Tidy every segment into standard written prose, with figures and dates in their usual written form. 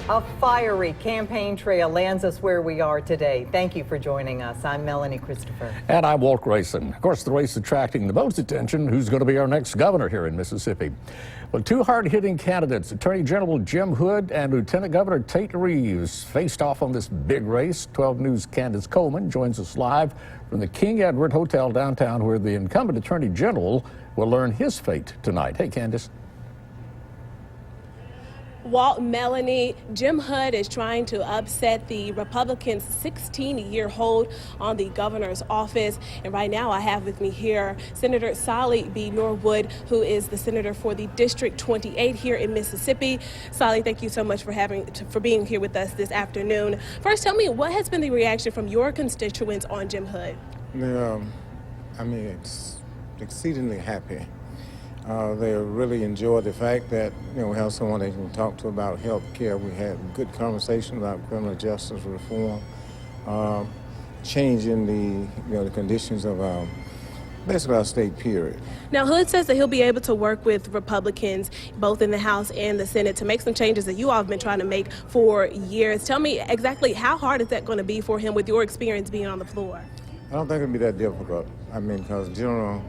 A fiery campaign trail lands us where we are today. Thank you for joining us. I'm Melanie Christopher. And I'm Walt Grayson. Of course, the race attracting the most attention, who's going to be our next governor here in Mississippi. Well, two hard-hitting candidates, Attorney General Jim Hood and Lieutenant Governor Tate Reeves, faced off on this big race. 12 News' Candace Coleman joins us live from the King Edward Hotel downtown, where the incumbent Attorney General will learn his fate tonight. Hey, Candace. Walt, Melanie, Jim Hood is trying to upset the Republicans' 16-year hold on the governor's office. And right now I have with me here Senator Sally B. Norwood, who is the senator for the District 28 here in Mississippi. Sally, thank you so much for being here with us this afternoon. First, tell me, what has been the reaction from your constituents on Jim Hood? It's exceedingly happy. They really enjoy the fact that we have someone they can talk to about health care. We had good conversation about criminal justice reform, changing the conditions of basically our state period. Now, Hood says that he'll be able to work with Republicans both in the House and the Senate to make some changes that you all have been trying to make for years. Tell me exactly how hard is that going to be for him with your experience being on the floor? I don't think it'll be that difficult. Because General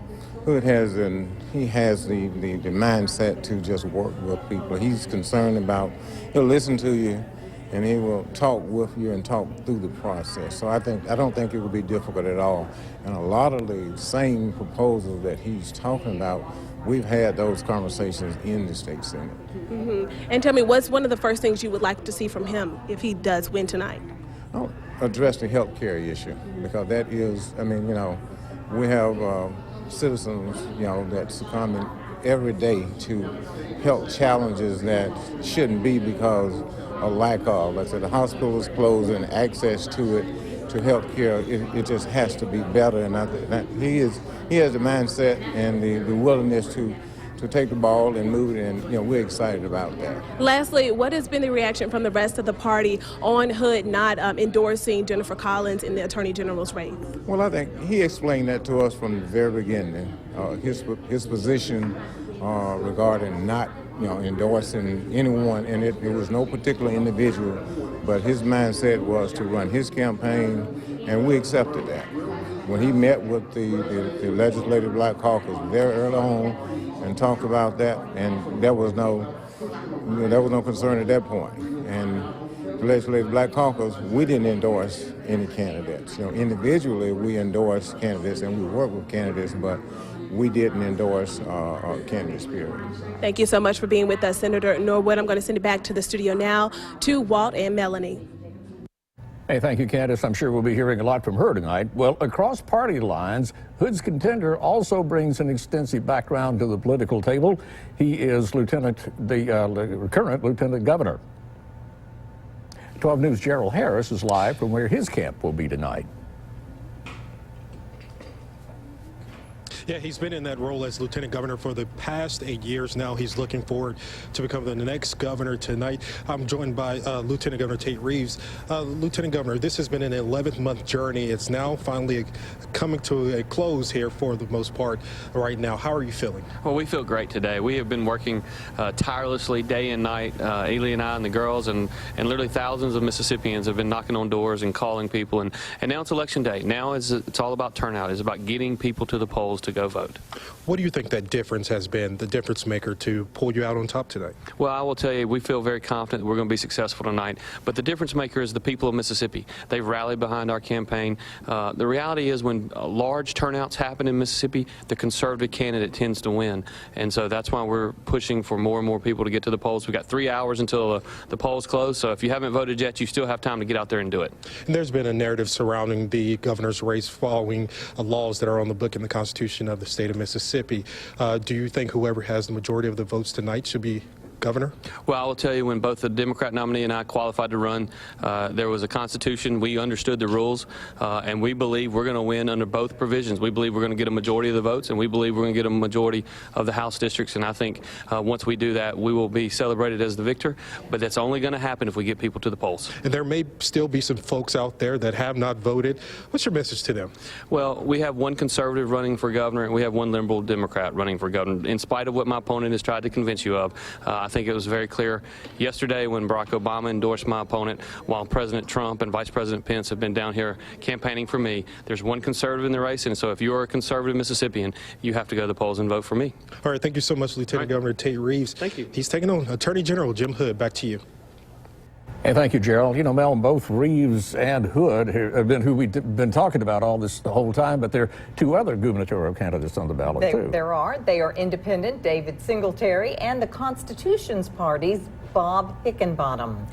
Hood has the mindset to just work with people. He's concerned about, he'll listen to you and he will talk with you and talk through the process. So I don't think it will be difficult at all. And a lot of the same proposals that he's talking about, we've had those conversations in the state Senate. Mm-hmm. And tell me, what's one of the first things you would like to see from him if he does win tonight? I'll address the health care issue, because that is, we have citizens, that succumbing every day to health challenges that shouldn't be because of lack of. Like I said, the hospital is closed and access to it, to health care, it just has to be better. And he has the mindset and the willingness to take the ball and move it, and we're excited about that. Lastly, what has been the reaction from the rest of the party on Hood not endorsing Jennifer Collins in the Attorney General's race? Well, I think he explained that to us from the very beginning. His position regarding not endorsing anyone, and it was no particular individual, but his mindset was to run his campaign, and we accepted that. When he met with the Legislative Black Caucus very early on and talked about that, and there was no concern at that point. And the Legislative Black Caucus, we didn't endorse any candidates. Individually we endorse candidates and we work with candidates, but we didn't endorse candidates, period. Thank you so much for being with us, Senator Norwood. I'm going to send it back to the studio now to Walt and Melanie. Hey, thank you, Candace. I'm sure we'll be hearing a lot from her tonight. Well, across party lines, Hood's contender also brings an extensive background to the political table. He is the current Lieutenant Governor. 12 News' Gerald Harris is live from where his camp will be tonight. Yeah, he's been in that role as Lieutenant Governor for the past 8 years now. He's looking forward to become the next governor tonight. I'm joined by Lieutenant Governor Tate Reeves. Lieutenant Governor, this has been an 11-month journey. It's now finally coming to a close here for the most part right now. How are you feeling? Well, we feel great today. We have been working tirelessly day and night. Ely and I and the girls and literally thousands of Mississippians have been knocking on doors and calling people. And now it's election day. Now it's all about turnout. It's about getting people to the polls to go vote. What do you think that difference has been, the difference maker to pull you out on top tonight? Well, I will tell you, we feel very confident that we're going to be successful tonight. But the difference maker is the people of Mississippi. They've rallied behind our campaign. The reality is when large turnouts happen in Mississippi, the conservative candidate tends to win. And so that's why we're pushing for more and more people to get to the polls. We've got 3 hours until the polls close. So if you haven't voted yet, you still have time to get out there and do it. And there's been a narrative surrounding the governor's race following laws that are on the book in the Constitution of the state of Mississippi. Do you think whoever has the majority of the votes tonight should be governor? Well, I will tell you, when both the Democrat nominee and I qualified to run, there was a constitution. We understood the rules, and we believe we're going to win under both provisions. We believe we're going to get a majority of the votes, and we believe we're going to get a majority of the House districts. And I think once we do that, we will be celebrated as the victor. But that's only going to happen if we get people to the polls. And there may still be some folks out there that have not voted. What's your message to them? Well, we have one conservative running for governor, and we have one liberal Democrat running for governor. In spite of what my opponent has tried to convince you of, I think it was very clear yesterday when Barack Obama endorsed my opponent, while President Trump and Vice President Pence have been down here campaigning for me. There's one conservative in the race, and so if you're a conservative Mississippian, you have to go to the polls and vote for me. All right, thank you so much, Lieutenant Governor Tate Reeves. Thank you. He's taking on Attorney General Jim Hood. Back to you. Hey, thank you, Gerald. You know, Mel, both Reeves and Hood have been who we've been talking about all this the whole time, but there are two other gubernatorial candidates on the ballot, too. There are. They are independent, David Singletary, and the Constitution's Party's Bob Hickenbottom.